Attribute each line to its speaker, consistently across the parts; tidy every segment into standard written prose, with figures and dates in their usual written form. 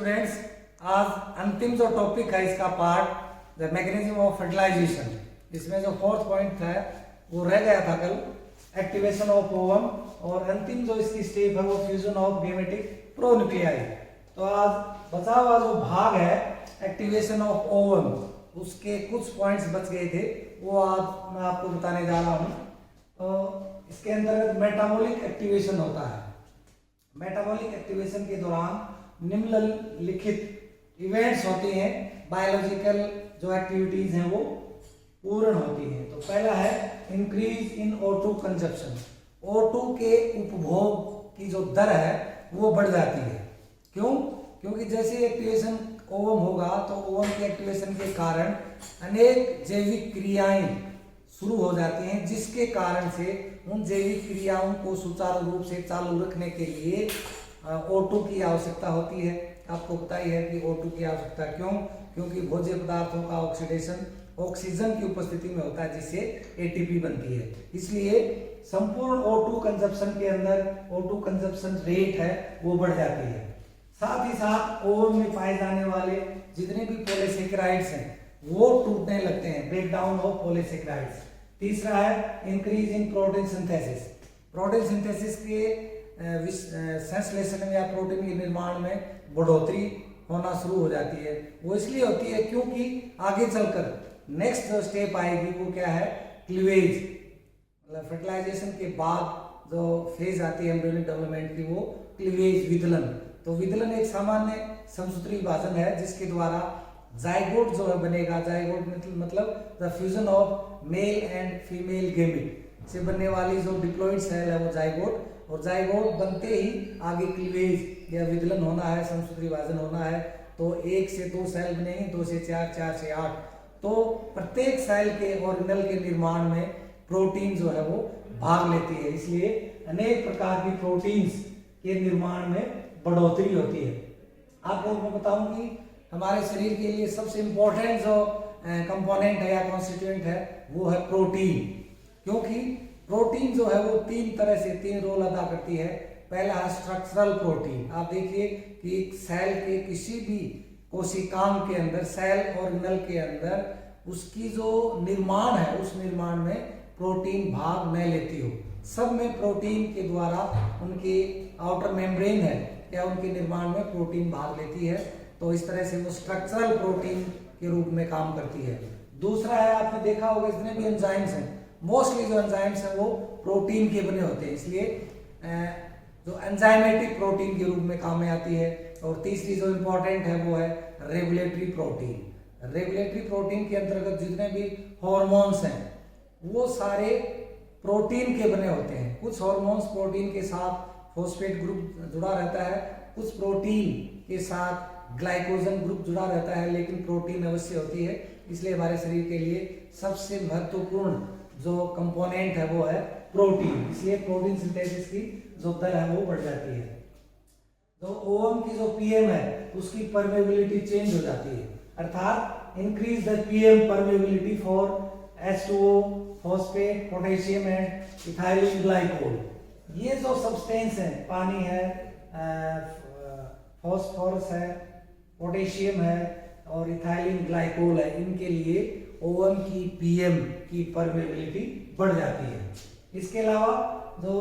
Speaker 1: Students, आज अंतिम जो टॉपिक है इसका part the mechanism of fertilization, इसमें जो फोर्थ पॉइंट है वो रह गया था कल, एक्टिवेशन ऑफ ओवम, और अंतिम जो इसकी स्टेप है वो फ्यूजन ऑफ गैमेटिक प्रोन्यूक्लियाई। तो आज बचा हुआ जो भाग है एक्टिवेशन ऑफ ओवम, उसके कुछ पॉइंट्स बच गए थे, वो आज मैं आपको बताने जा रहा हूँ। तो इसके अंतर्गत मेटाबॉलिक एक्टिवेशन होता है। मेटाबॉलिक एक्टिवेशन के दौरान निम्नलिखित इवेंट्स होती हैं, बायोलॉजिकल जो एक्टिविटीज हैं वो पूर्ण होती हैं। तो पहला है increase in O2 consumption. O2 के उपभोग की जो दर है वो बढ़ जाती है। क्यों? क्योंकि जैसे एक्टिवेशन ओवम होगा तो ओवम के एक्टिवेशन के कारण अनेक जैविक क्रियाएं शुरू हो जाती हैं, जिसके कारण से उन जैविक क्रियाओं को सुचारू रूप से चालू रखने के लिए O2 की आवश्यकता होती है। आपको पता ही है कि O2 की आवश्यकता क्यों? क्योंकि भोज्य पदार्थों का ऑक्सीडेशन ऑक्सीजन की उपस्थिति में होता है, जिससे ATP बनती है। इसलिए संपूर्ण O2 कंजप्शन के अंदर O2 कंजप्शन रेट है वो बढ़ जाती है। साथ ही साथ ओवम में पाए जाने वाले जितने भी पॉलीसेकेराइड्स हैं वो टूटने लगते हैं, ब्रेक डाउन ऑफ पॉलीसेकेराइड्स। तीसरा है increase in protein synthesis. Protein synthesis के संश्लेषण में या प्रोटीन के निर्माण में बढ़ोतरी होना शुरू हो जाती है। वो इसलिए होती है क्योंकि आगे चलकर नेक्स्ट जो स्टेप आएगी वो क्या है, क्लीवेज। मतलब फर्टिलाइजेशन के बाद जो फेज आती है एम्ब्रियोनिक डेवलपमेंट की, वो क्लीवेज, विदलन। तो विदलन एक सामान्य समसूत्री विभाजन है जिसके द्वारा जाइगोट जो है बनेगा। जाइगोट मतलब the fusion of male and female gamete से बनने वाली जो डिप्लॉइड सेल है वो जाइगोट, और जाइगोट बनते ही आगे क्लीवेज या विदलन होना है, समसूत्री विभाजन होना है। तो 1 से 2 सेल बनेंगे, 2 से 4, 4 से 8। तो प्रत्येक सेल के ऑर्गेनल के निर्माण में प्रोटीन जो है वो भाग लेती है। इसलिए अनेक प्रकार की प्रोटीन्स के निर्माण में बढ़ोतरी होती है। आपको मैं बताऊं कि हमारे शरीर के लिए सबसे इंपॉर्टेंट जो कंपोनेंट है या कॉन्स्टिट्यूएंट है वो है प्रोटीन। क्योंकि प्रोटीन जो है वो 3 रोल अदा करती है। पहला है स्ट्रक्चरल प्रोटीन। आप देखिए कि एक सेल के किसी भी कोशिकांग के अंदर, सेल ऑर्गेनल के अंदर उसकी जो निर्माण है उस निर्माण में प्रोटीन भाग न लेती हो। सब में प्रोटीन के द्वारा उनकी आउटर मेम्ब्रेन है या उनके निर्माण में प्रोटीन भाग लेती है। तो इस तरह से वो स्ट्रक्चरल प्रोटीन के रूप में काम करती है। दूसरा है, आपने देखा होगा जितने भी एंजाइम्स हैं, मोस्टली जो एंजाइम्स हैं वो प्रोटीन के बने होते हैं, इसलिए जो एंजाइमेटिक प्रोटीन के रूप में काम में आती है। और तीसरी जो इंपॉर्टेंट है वो है रेगुलेटरी प्रोटीन। रेगुलेटरी प्रोटीन के अंतर्गत जितने भी हॉर्मोन्स हैं वो सारे प्रोटीन के बने होते हैं। कुछ हॉर्मोन्स प्रोटीन के साथ फॉस्फेट ग्रुप जुड़ा रहता है, कुछ प्रोटीन के साथ ग्लाइकोजन ग्रुप जुड़ा रहता है, लेकिन प्रोटीन अवश्य होती है। इसलिए हमारे शरीर के लिए सबसे महत्वपूर्ण जो कंपोनेंट है वो है प्रोटीन। इसलिए प्रोटीन सिंथेसिस की जो दर है वो बढ़ जाती है। तो ओवम की जो पीएम है उसकी परमेबिलिटी चेंज हो जाती है, अर्थात increase the PM permeability for H2O, phosphate, potassium and ethylene glycol. ये जो सब्सटेंस है, पानी है, फॉस्फोरस है, पोटेशियम है और इथाइलिन ग्लाइकोल है, इनके लिए ओवम की पीएम की परमेबिलिटी बढ़ जाती है। इसके अलावा जो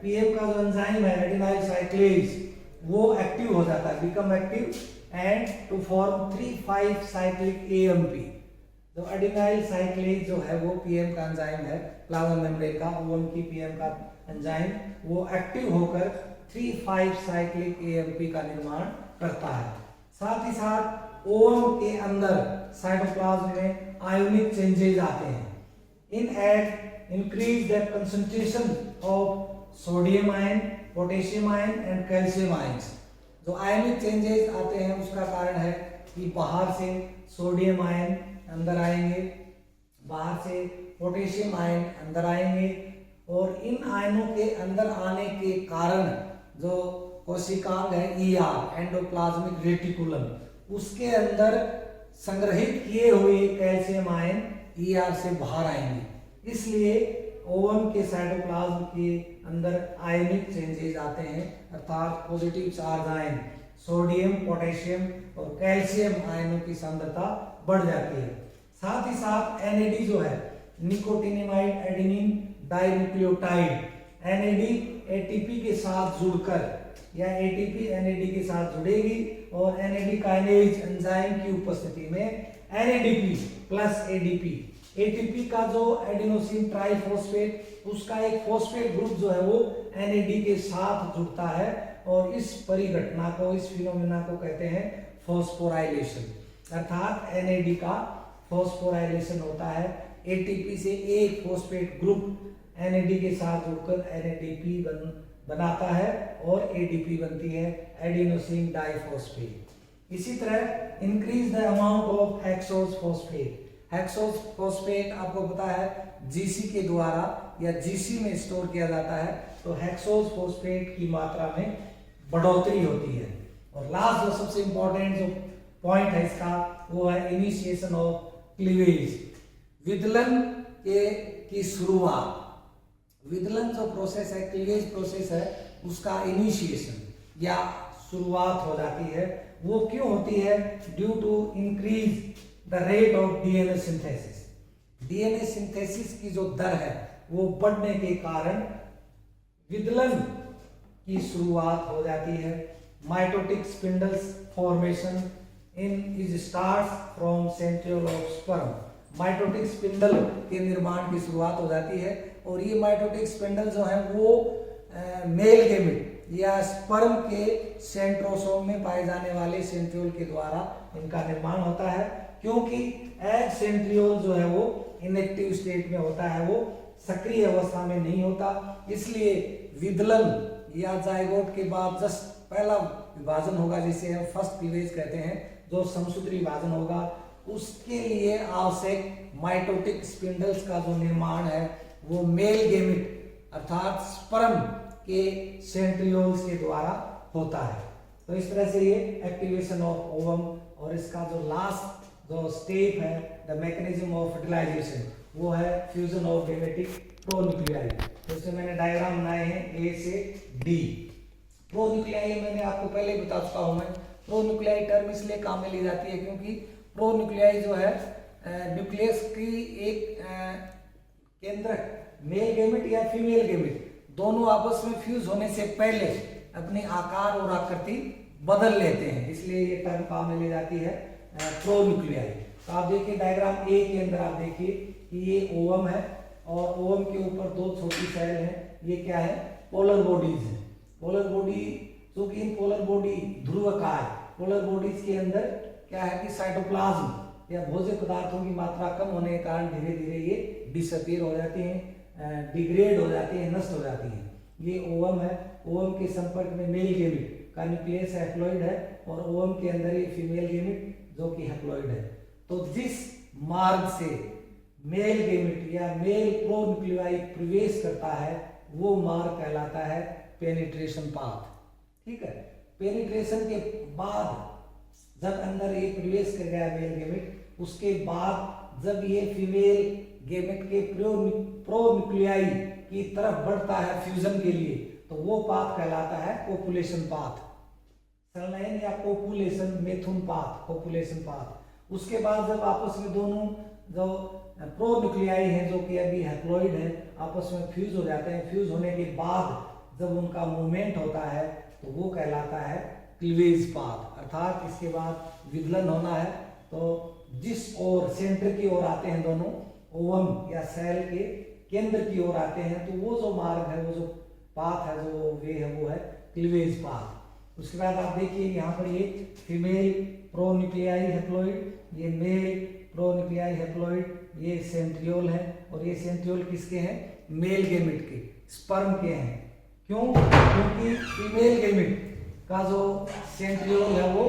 Speaker 1: पीएम का जो एंजाइम है एडिनाइल साइक्लेज वो एक्टिव हो जाता है, become active and to form 3,5 cyclic AMP। तो एडिनाइल साइक्लेज जो है वो पीएम का एंजाइम है, प्लाज्मा मेम्ब्रेन का। ओवम की पीएम का एंजाइम वो एक्टिव होकर 3,5 साइक्लिक AMP का निर्माण करता है। साथ ही साथ ओवम के अंदर साइटोप्लाज्म में आयोनिक चेंजेस आते हैं। In at increase the concentration of sodium ion, potassium ion and calcium ions. जो आयोनिक चेंजेस आते हैं उसका कारण है कि बाहर से सोडियम आयन अंदर आएंगे, बाहर से पोटेशियम आयन अंदर आएंगे, और इन आयनों के अंदर आने के कारण जो कोशिकांग है ER, एंडोप्लाज्मिक रेटिकुलम, उसके अंदर संग्रहित किए हुए कैल्शियम आयन ER से बाहर आएंगे। इसलिए ओवम के साइटोप्लाज्म के अंदर आयनिक चेंजेस आते हैं, अर्थात positive charge ion sodium, potassium और कैल्शियम आयनों की सांद्रता बढ़ जाती है। साथ ही साथ एनएडी जो है, निकोटिनिमाइड एडेनिन डाइन्यूक्लियोटाइड, एनएडी एटीपी के साथ जुड़कर या एटीपी एनएडी के साथ जुड़ेगी और एनएडी काइनेज एंजाइम की उपस्थिति में एनएडीपी प्लस एडीपी, एटीपी का जो एडिनोसिन ट्राइफॉस्फेट उसका एक फॉस्फेट ग्रुप जो है वो एनएडी के साथ जुड़ता है और इस परिघटना को, इस फिनोमेना को कहते हैं फॉस्फोराइलेशन। अर्थात एनएडी का फॉस्फोराइलेशन होता है, एटीपी से एक फॉस्फेट ग्रुप एनएडी के साथ जुड़कर एनएडीपी बनाता है और एडीपी बनती है एडिनोसिन डाइफॉस्फेट। इसी तरह increase the amount of hexose phosphate, hexose phosphate आपको पता है जीसी के द्वारा या जीसी में स्टोर किया जाता है, तो हेक्सोस फॉस्फेट की मात्रा में बढ़ोतरी होती है। और लास्ट जो सबसे इंपॉर्टेंट जो पॉइंट है इसका वो है इनिशिएशन ऑफ क्लीवेज, विदलन की शुरुआत। विदलन जो प्रोसेस है, क्लीवेज प्रोसेस है, उसका इनिशिएशन या शुरुआत हो जाती है। वो क्यों होती है? Due to increase the rate of DNA synthesis, DNA synthesis की जो दर है वो बढ़ने के कारण विदलन की शुरुआत हो जाती है। Mitotic spindles formation in is starts from centriole of sperm, mitotic spindle के निर्माण की शुरुआत हो जाती है और ये माइटोटिक स्पिंडल जो है वो मेल गेमिट या स्पर्म के सेंट्रोसोम में पाए जाने वाले सेंट्रियोल के द्वारा इनका निर्माण होता है। क्योंकि एग सेंट्रियोल जो है वो इनएक्टिव स्टेट में होता है, वो सक्रिय अवस्था में नहीं होता, इसलिए विदलन या जायगोट के बाद जस्ट पहला विभाजन होगा जिसे हम फर्स्ट क्लीवेज कहते हैं, जो समसूत्री विभाजन होगा, उसके लिए आवश्यक माइटोटिक स्पिंडल्स का जो निर्माण है वो मेल गेमिट अर्थात स्पर्म के सेंट्रियोल्स के द्वारा होता है। तो इस तरह से ये एक्टिवेशन ऑफ ओवम और इसका जो लास्ट जो स्टेप है द मैकेनिज्म ऑफ फर्टिलाइजेशन वो है फ्यूजन ऑफ गेमेटिक प्रोन्यूक्लियाई। तो इसमें मैंने डायग्राम बनाए हैं ए से डी। प्रोन्यूक्लियाई मैंने आपको पहले ही बता चुका हूं मैं, प्रोन्यूक्लियाई टर्म इसलिए काम में ली जाती है क्योंकि प्रोन्यूक्लियाई जो है न्यूक्लियस की एक केंद्रक मेल गेमेट या फीमेल गेमेट दोनों आपस में फ्यूज होने से पहले अपने आकार और आकृति बदल लेते हैं, इसलिए ये टर्म काम में ली जाती है प्रोन्यूक्लियाई। तो आप देखिए डायग्राम ए के अंदर आप देखिए कि ये ओवम है और ओवम के ऊपर दो छोटी सेल हैं, ये क्या है? पोलर बॉडीज है। पोलर बॉडी, चूंकि इन पोलर बॉडी ध्रुवकार, पोलर बॉडीज के अंदर क्या है कि साइटोप्लाज्म या भोज्य पदार्थों की मात्रा कम होने के कारण धीरे धीरे ये डिसअपीयर हो जाती हैं, डिग्रेड हो जाती है, नष्ट हो जाती है। ये ओवम है, ओवम के संपर्क में मेल गेमिट का न्यूक्लियस हैप्लॉइड है और ओवम के अंदर ये फीमेल गेमिट जो कि हैप्लॉइड है। तो जिस मार्ग से मेल गेमिट या मेल प्रोन्यूक्लियाई प्रवेश करता है वो मार्ग कहलाता है पेनिट्रेशन पाथ। ठीक है, पेनिट्रेशन के बाद जब अंदर ये प्रवेश कर गया मेल गेमिट, उसके बाद जब ये फीमेल गेमेट के प्रोन्यूक्लियाई की तरफ बढ़ता है फ्यूजन के लिए, तो वो पाथ कहलाता है कोपुलेशन पाथ, संलयन या कोपुलेशन मेथुन पाथ, कोपुलेशन पाथ। उसके बाद जब आपस में दोनों जो प्रोन्यूक्लियाई हैं जो कि अभी हैप्लॉइड है आपस में फ्यूज हो जाते हैं, फ्यूज होने के बाद जब उनका मूवमेंट होता है तो वो कहलाता है क्लीवेज पाथ। अर्थात इसके बाद विदलन होना है, तो जिस ओर सेंटर की ओर आते हैं दोनों ओवम या सेल के केंद्र की ओर आते हैं, तो वो जो मार्ग है, वो जो पाथ है, जो वे है, वो है क्लीवेज पाथ। उसके बाद आप देखिए यहाँ पर ये फीमेल प्रोन्यूक्लियाई हैप्लॉइड, ये मेल प्रोन्यूक्लियाई हैप्लॉइड, ये सेंट्रियोल है और ये सेंट्रियोल किसके हैं? मेल गेमिट के, स्पर्म के हैं। क्यों? क्योंकि फीमेल गेमिट का जो सेंट्रियोल है वो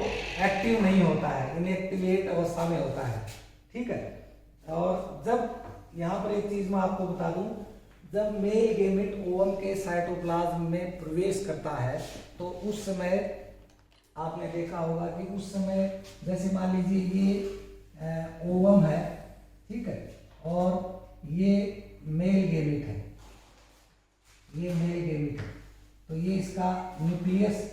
Speaker 1: एक्टिव नहीं होता है, इनएक्टिवेट अवस्था में होता है। ठीक है, और जब यहाँ पर एक चीज मैं आपको बता दूं, जब मेल गेमिट ओवम के साइटोप्लाज्म में प्रवेश करता है तो उस समय आपने देखा होगा कि उस समय जैसे मान लीजिए ये ओवम है, ठीक है, और ये मेल गेमिट है, ये मेल गेमिट है, तो ये इसका न्यूक्लियस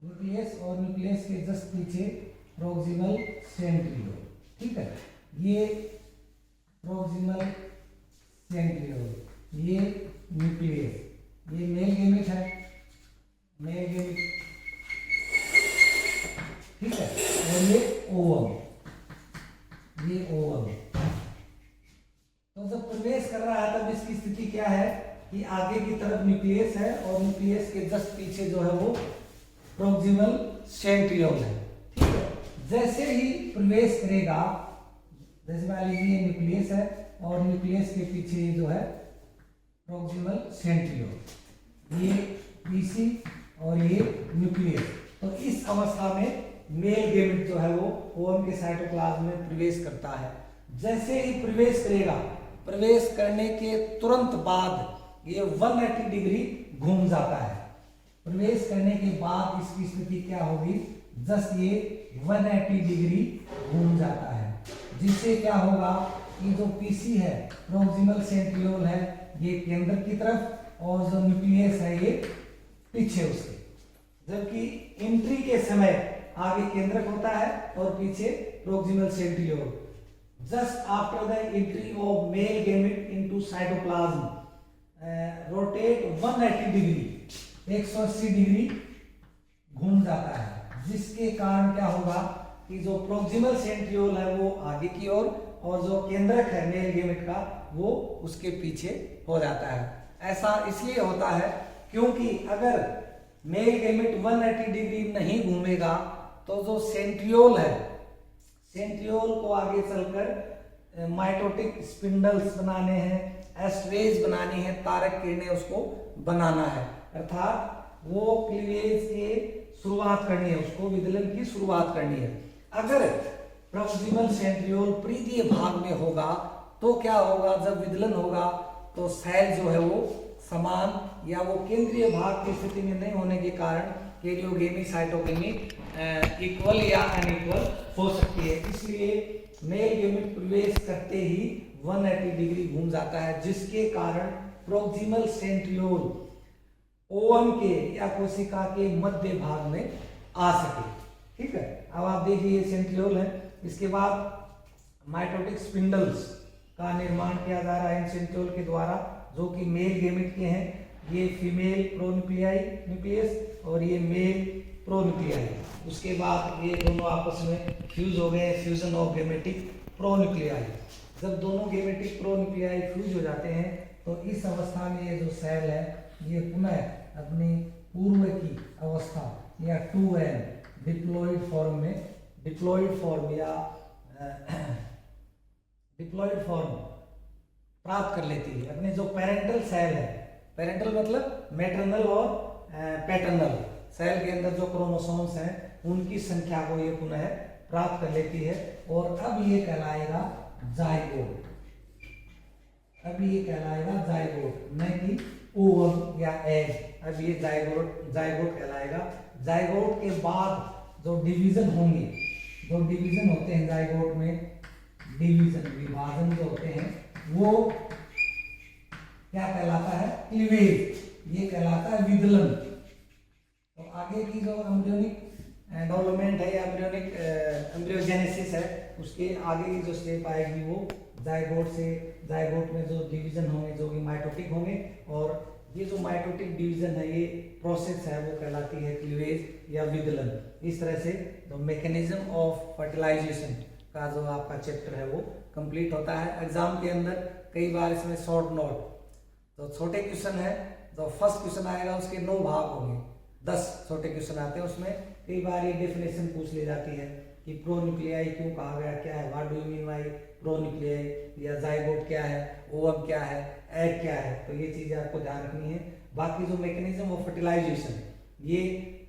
Speaker 1: न्यूक्लियस और न्यूक्लियस के जस्ट पीछे प्रोक्सिमल सेंट्रियोल। ठीक है, ये प्रोक्सिमल सेंट्रियोल, ये न्यूक्लियस, ये मेल गेमिट है, मेल गेमिट। ठीक है, और ये ओवम, ये ओवम। तो जब प्रवेश कर रहा है तब इसकी स्थिति क्या है कि आगे की तरफ न्यूक्लियस है और न्यूक्लियस के जस्ट पीछे जो है वो प्रोक्सिमल सेंट्रियोल है। ठीक है, जैसे ही प्रवेश करेगा, जैसे मान लीजिए न्यूक्लियस है और न्यूक्लियस के पीछे जो है प्रोक्सिमल सेंट्रियोल, ये पीसी और ये न्यूक्लियस। तो इस अवस्था में मेल गेमेट जो है वो ओवम के साइटोप्लाज्म में प्रवेश करता है। जैसे ही प्रवेश करेगा, प्रवेश करने के तुरंत बाद ये 180 डिग्री घूम जाता है। प्रवेश करने के बाद इसकी स्थिति क्या होगी, जस्ट ये 180 डिग्री घूम जाता है, जिससे क्या होगा कि जो पीसी है, प्रोक्सिमल सेंट्रियोल है, ये केंद्र की तरफ और जो न्यूक्लियस है ये पीछे उसके। जबकि एंट्री के समय आगे केंद्रक होता है और पीछे proximal centriole. Just after the entry of male gamete into cytoplasm rotate 180 degree, 180 degree घूम जाता है, जिसके कारण क्या होगा कि जो प्रोक्सिमल सेंट्रियोल है वो आगे की ओर और जो केंद्रक है मेल गेमेट का वो उसके पीछे हो जाता है। ऐसा इसलिए होता है क्योंकि अगर मेल गेमेट 180 डिग्री नहीं घूमेगा तो जो सेंट्रियोल है, सेंट्रियोल को आगे चलकर माइटोटिक स्पिंडल्स बनाने हैं, एस्ट्रेज बनानी है, तारक किरणें उसको बनाना है, अर्थात वो क्लीवेज के शुरुआत करनी है, उसको विदलन की शुरुआत करनी है। अगर प्रोक्सिमल सेंट्रियोल परिधीय भाग में होगा तो क्या होगा, जब विदलन होगा तो सेल जो है वो समान या वो केंद्रीय भाग की स्थिति में नहीं होने के कारण कैरियोगेमी साइटोगेमी इक्वल या अनइक्वल हो सकती है। इसलिए मेल गेमेट प्रवेश करते ही 180 डिग्री घूम जाता है, जिसके कारण प्रोक्सिमल सेंट्रियोल ओवम के या कोशिका के मध्य भाग में आ सके। ठीक है, अब आप देखिए सेंट्रियोल है, इसके बाद माइटोटिक स्पिंडल्स का निर्माण किया जा रहा है इन सेंट्रियोल के द्वारा, जो कि मेल गेमेट के हैं। ये फीमेल प्रोन्यूक्लियाई न्यूक्लियस और ये मेल प्रोन्यूक्लियाई। उसके बाद ये दोनों आपस में फ्यूज हो गए, फ्यूजन ऑफ गेमेटिक प्रोन्यूक्लियाई। जब दोनों गेमेटिक प्रोन्यूक्लियाई फ्यूज हो जाते हैं तो इस अवस्था में ये जो सेल है ये पुनः अपनी पूर्व की अवस्था या 2n डिप्लॉइड फॉर्म में, डिप्लॉइड फॉर्म या डिप्लॉइड फॉर्म प्राप्त कर लेती है। अपने जो पेरेंटल सेल है, पेरेंटल मतलब मैटरनल और पैटर्नल सेल के अंदर जो क्रोमोसोम्स हैं उनकी संख्या को ये पुनः प्राप्त कर लेती है और अब ये कहलाएगा जाइगोट। अब ये कहलाएगा जाइगोट, न कि ओवम या एग। अब ये जाइगोट कहलाएगा। जाइगोट के बाद जो डिवीजन होंगे, जो डिवीजन होते हैं जाइगोट में, डिवीजन विभाजन जो होते हैं वो क्या कहलाता है, क्लीवेज। ये कहलाता है विदलन। तो आगे की जो एम्ब्रियोनिक डेवलपमेंट है या एम्ब्रियोनिक एम्ब्रियोजेनेसिस है, उसके आगे की जो स्टेप आएगी वो जाइगोट से, जाइगोट में जो डिवीजन होंगे जो कि माइटोटिक होंगे, और ये जो माइटोटिक डिवीजन है ये प्रोसेस है वो कहलाती है क्लीवेज या विदलन। इस तरह से जो मैकेनिज्म ऑफ फर्टिलाइजेशन का जो आपका चैप्टर है वो कंप्लीट होता है। एग्जाम के अंदर कई बार इसमें शॉर्ट नोट, तो छोटे क्वेश्चन है, जो फर्स्ट क्वेश्चन आएगा उसके 9 भाग होंगे, 10 छोटे क्वेश्चन आते हैं। उसमें कई बार ये डेफिनेशन पूछ ली जाती है कि प्रोन्यूक्लियाई क्यों कहा गया, क्या है, what do you mean by pronuclei, या जाइगोट क्या है, ओवम क्या है, एग क्या है। तो ये चीजें आपको ध्यान रखनी है। बाकी जो मैकेनिज्म ऑफ फर्टिलाइजेशन, ये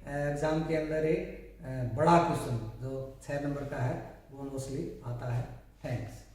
Speaker 1: एग्जाम के अंदर एक बड़ा क्वेश्चन जो 6 नंबर का है वो मोस्टली आता है। थैंक्स।